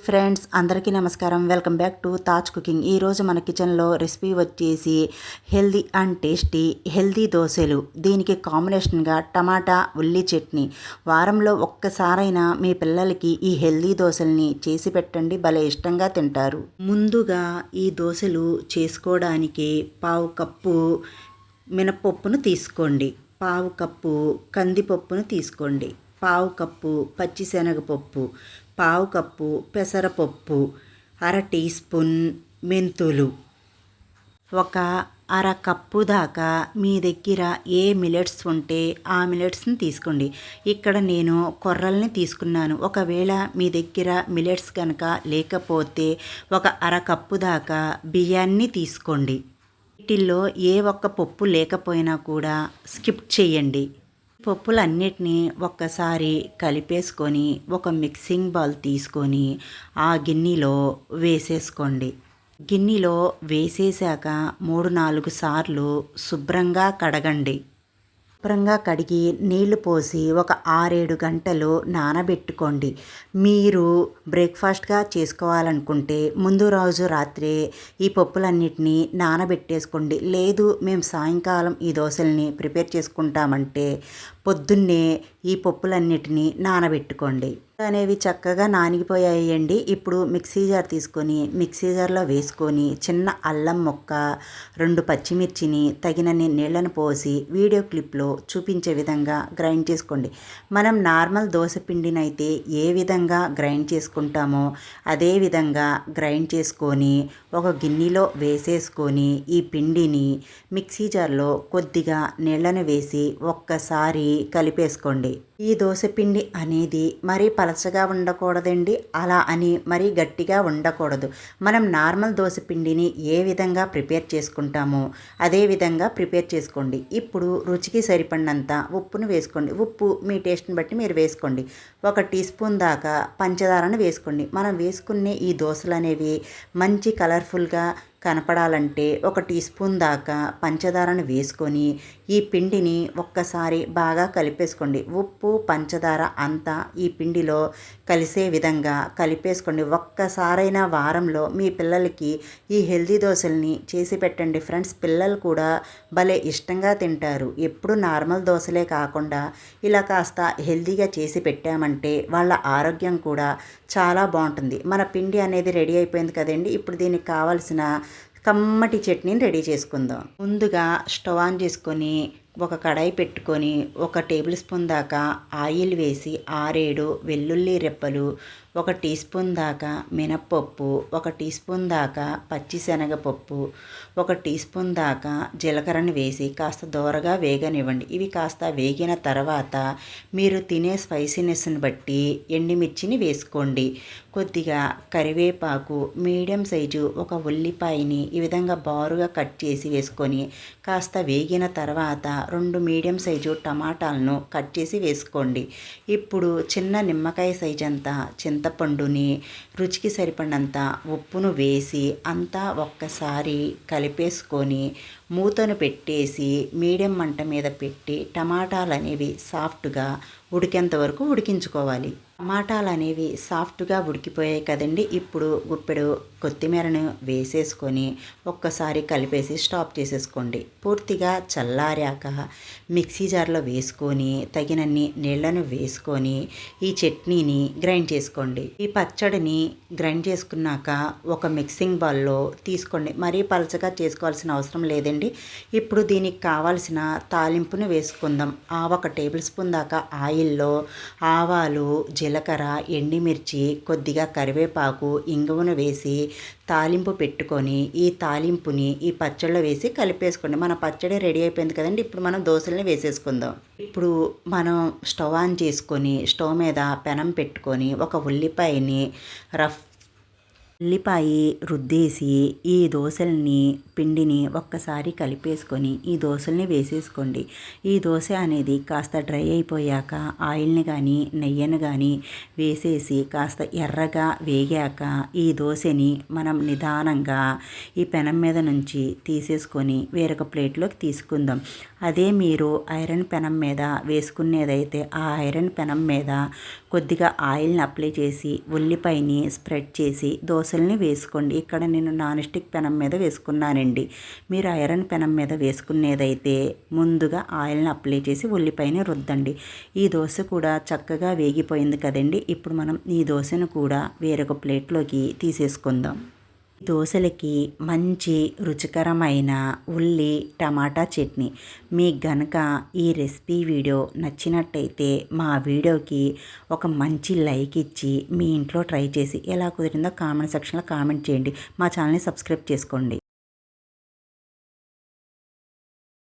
Friends అందరికీ నమస్కారం. Welcome back to Taj cooking. ఈరోజు మన కిచెన్లో రెసిపీ వచ్చేసి హెల్దీ అండ్ టేస్టీ హెల్దీ దోశలు. దీనికి కాంబినేషన్గా టమాటా ఉల్లి చట్నీ. వారంలో ఒక్కసారైనా మీ పిల్లలకి ఈ హెల్దీ దోశల్ని చేసి పెట్టండి, భలే ఇష్టంగా తింటారు. ముందుగా ఈ దోశలు చేసుకోవడానికి పావు కప్పు మినపప్పును తీసుకోండి, పావు కప్పు కందిపప్పును తీసుకోండి, పావు కప్పు పచ్చిశనగపప్పు, పావు కప్పు పెసరపప్పు, అర టీ స్పూన్ మెంతులు, ఒక అర కప్పు దాకా మీ దగ్గర ఏ మిలెట్స్ ఉంటే ఆ మిలెట్స్ని తీసుకోండి. ఇక్కడ నేను కొర్రల్ని తీసుకున్నాను. ఒకవేళ మీ దగ్గర మిలెట్స్ కనుక లేకపోతే ఒక అర కప్పు దాకా బియ్యాన్ని తీసుకోండి. వీటిల్లో ఏ ఒక్క పప్పు లేకపోయినా కూడా స్కిప్ చేయండి. పప్పులన్నిటినీ ఒక్కసారి కలిపేసుకొని ఒక మిక్సింగ్ బౌల్ తీసుకొని ఆ గిన్నెలో వేసేసుకోండి. గిన్నెలో వేసేసాక 3-4 సార్లు శుభ్రంగా కడగండి. శుభ్రంగా కడిగి నీళ్లు పోసి ఒక 6-7 గంటలు నానబెట్టుకోండి. మీరు బ్రేక్ఫాస్ట్గా చేసుకోవాలనుకుంటే ముందు రోజు రాత్రే ఈ పప్పులన్నిటినీ నానబెట్టేసుకోండి. లేదు మేము సాయంకాలం ఈ దోశల్ని ప్రిపేర్ చేసుకుంటామంటే పొద్దున్నే ఈ పప్పులన్నిటినీ నానబెట్టుకోండి. అనేవి చక్కగా నానిగిపోయాయండి. ఇప్పుడు మిక్సీ జార్ తీసుకొని మిక్సీ జార్లో వేసుకొని చిన్న అల్లం ముక్క, 2 పచ్చిమిర్చిని తగినన్ని నీళ్ళను పోసి వీడియో క్లిప్లో చూపించే విధంగా గ్రైండ్ చేసుకోండి. మనం నార్మల్ దోశ పిండినైతే ఏ విధంగా గ్రైండ్ చేసుకుంటామో అదే విధంగా గ్రైండ్ చేసుకొని ఒక గిన్నెలో వేసేసుకొని ఈ పిండిని మిక్సీ జార్లో కొద్దిగా నీళ్ళను వేసి ఒక్కసారి కలిపేసుకోండి. ఈ దోశపిండి అనేది మరీ పలచగా ఉండకూడదండి, అలా అని మరీ గట్టిగా ఉండకూడదు. మనం నార్మల్ దోశపిండిని ఏ విధంగా ప్రిపేర్ చేసుకుంటామో అదే విధంగా ప్రిపేర్ చేసుకోండి. ఇప్పుడు రుచికి సరిపడినంత ఉప్పును వేసుకోండి. ఉప్పు మీ టేస్ట్ని బట్టి మీరు వేసుకోండి. 1 టీ స్పూన్ దాకా పంచదారను వేసుకోండి. మనం వేసుకునే ఈ దోశలు అనేవి మంచి కలర్ఫుల్గా కనపడాలంటే 1 టీ స్పూన్ దాకా పంచదారను వేసుకొని ఈ పిండిని ఒక్కసారి బాగా కలిపేసుకోండి. ఉప్పు పంచదార అంతా ఈ పిండిలో కలిసే విధంగా కలిపేసుకోండి. ఒక్కసారైనా వారంలో మీ పిల్లలకి ఈ హెల్దీ దోశల్ని చేసి పెట్టండి ఫ్రెండ్స్. పిల్లలు కూడా భలే ఇష్టంగా తింటారు. ఎప్పుడు నార్మల్ దోశలే కాకుండా ఇలా కాస్త హెల్దీగా చేసి పెట్టామంటే వాళ్ళ ఆరోగ్యం కూడా చాలా బాగుంటుంది. మన పిండి అనేది రెడీ అయిపోయింది కదండి. ఇప్పుడు దీనికి కావాల్సిన కమ్మటి చట్నీని రెడీ చేసుకుందాం. ముందుగా స్టవ్ ఆన్ చేసుకొని ఒక కడాయి పెట్టుకొని 1 టేబుల్ స్పూన్ దాకా ఆయిల్ వేసి 6-7 వెల్లుల్లి రెప్పలు, 1 టీ స్పూన్ దాకా మినప్పప్పు, 1 టీ స్పూన్ దాకా పచ్చిశనగపప్పు, 1 టీ స్పూన్ దాకా జీలకర్రను వేసి కాస్త దోరగా వేగనివ్వండి. ఇవి కాస్త వేగిన తర్వాత మీరు తినే స్పైసీనెస్ని బట్టి ఎండుమిర్చిని వేసుకోండి. కొద్దిగా కరివేపాకు, మీడియం సైజు ఒక ఉల్లిపాయని ఈ విధంగా బారుగా కట్ చేసి వేసుకొని కాస్త వేగిన తర్వాత 2 మీడియం సైజు టమాటాలను కట్ చేసి వేసుకోండి. ఇప్పుడు చిన్న నిమ్మకాయ సైజు అంతా చింతపండుని, రుచికి సరిపడినంత ఉప్పును వేసి అంతా ఒక్కసారి కలిపేసుకొని మూతను పెట్టేసి మీడియం మంట మీద పెట్టి టమాటాలు అనేవి సాఫ్ట్గా ఉడికేంత వరకు ఉడికించుకోవాలి. టమాటాలు అనేవి సాఫ్ట్గా ఉడికిపోయాయి కదండి. ఇప్పుడు గుప్పెడు కొత్తిమీరను వేసేసుకొని ఒక్కసారి కలిపేసి స్టాప్ చేసేసుకోండి. పూర్తిగా చల్లారాక మిక్సీ జార్లో వేసుకొని తగినన్ని నీళ్లను వేసుకొని ఈ చట్నీని గ్రైండ్ చేసుకోండి. ఈ పచ్చడిని గ్రైండ్ చేసుకున్నాక ఒక మిక్సింగ్ బౌల్లో తీసుకోండి. మరీ పలచగా చేసుకోవాల్సిన అవసరం లేదండి. ఇప్పుడు దీనికి కావాల్సిన తాలింపును వేసుకుందాం. 1 టేబుల్ స్పూన్ దాకా ఆయిల్లో ఆవాలు, జీలకర్ర, ఎండుమిర్చి, కొద్దిగా కరివేపాకు, ఇంగువను వేసి తాలింపు పెట్టుకొని ఈ తాలింపుని ఈ పచ్చడిలో వేసి కలిపేసుకోండి. మన పచ్చడి రెడీ అయిపోయింది కదండి. ఇప్పుడు మనం దోశల్ని వేసేసుకుందాం. ఇప్పుడు మనం స్టవ్ ఆన్ చేసుకొని స్టవ్ మీద పెనం పెట్టుకొని ఒక ఉల్లిపాయని రఫ్ ఉల్లిపాయ రుద్దేసి ఈ దోశల్ని పిండిని ఒక్కసారి కలిపేసుకొని ఈ దోశల్ని వేసేసుకోండి. ఈ దోశ అనేది కాస్త డ్రై అయిపోయాక ఆయిల్ని కానీ నెయ్యిని కానీ వేసేసి కాస్త ఎర్రగా వేగాక ఈ దోశని మనం నిదానంగా ఈ పెనం మీద నుంచి తీసేసుకొని వేరొక ప్లేట్లోకి తీసుకుందాం. అదే మీరు ఐరన్ పెనం మీద వేసుకునేదైతే ఆ ఐరన్ పెనం మీద కొద్దిగా ఆయిల్ని అప్లై చేసి ఉల్లిపాయని స్ప్రెడ్ చేసి దోశల్ని వేసుకోండి. ఇక్కడ నేను నాన్ స్టిక్ పెనం మీద వేసుకున్నానండి. మీరు ఐరన్ పెనం మీద వేసుకునేదైతే ముందుగా ఆయిల్ని అప్లై చేసి ఉల్లిపాయని రుద్దండి. ఈ దోశ కూడా చక్కగా వేగిపోయింది కదండి. ఇప్పుడు మనం ఈ దోశను కూడా వేరొక ప్లేట్లోకి తీసేసుకుందాం. దోశలకి మంచి రుచికరమైన ఉల్లి టమాటా చట్నీ. మీకు గనక ఈ రెసిపీ వీడియో నచ్చినట్టయితే మా వీడియోకి ఒక మంచి లైక్ ఇచ్చి మీ ఇంట్లో ట్రై చేసి ఎలా కుదిరిందో కామెంట్ సెక్షన్లో కామెంట్ చేయండి. మా ఛానల్ని సబ్స్క్రైబ్ చేసుకోండి.